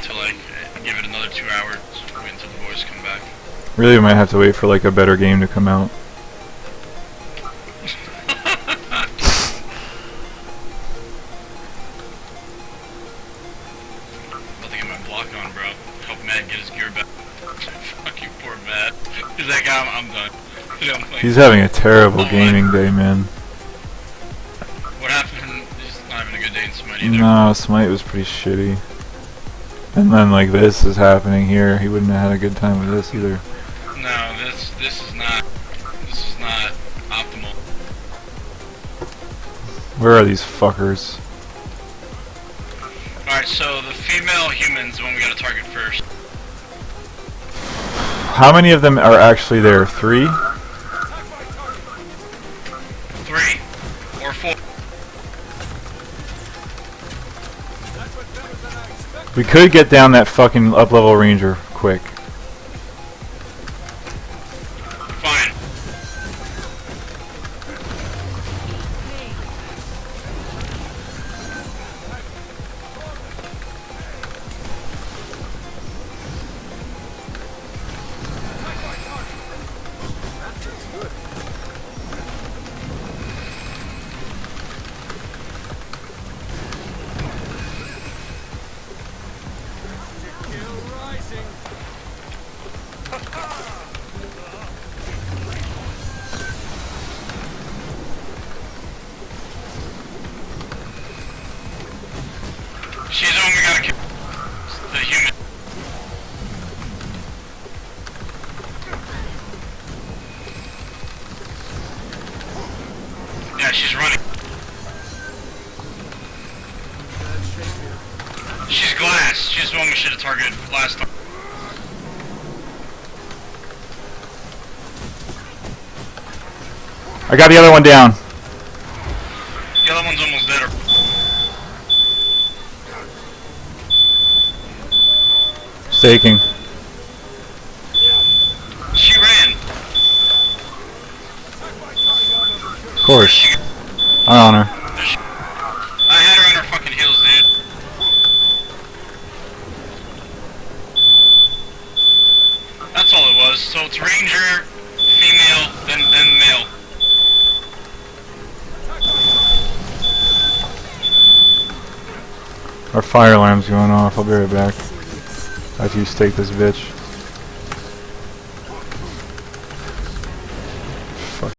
to like give it another 2 hours, wait until the boys come back. Really, we might have to wait for like a better game to come out. About to get my block on, bro. Help Matt get his gear back. Fuck you, poor Matt. He's like, I'm done. He's having a terrible gaming day, man. What happened? He's not having a good day in Smite either. No, Smite was pretty shitty. And then like this is happening here. He wouldn't have had a good time with this either. No, this is not optimal. Where are these fuckers? Alright, so the female humans, the one we gotta target first. How many of them are actually there? 3? 3 or 4. We could get down that fucking up-level ranger quick. Fine. She's the one we gotta kill. The human. Yeah, she's running. She's glass. She's the one we should have targeted last time. I got the other one down. The other one's almost dead. Staking. She ran. Of course. I'm on her. I had her on her fucking heels, dude. That's all it was. So it's ranger, female, then male. Our fire alarm's going off. I'll be right back. After you stake this bitch.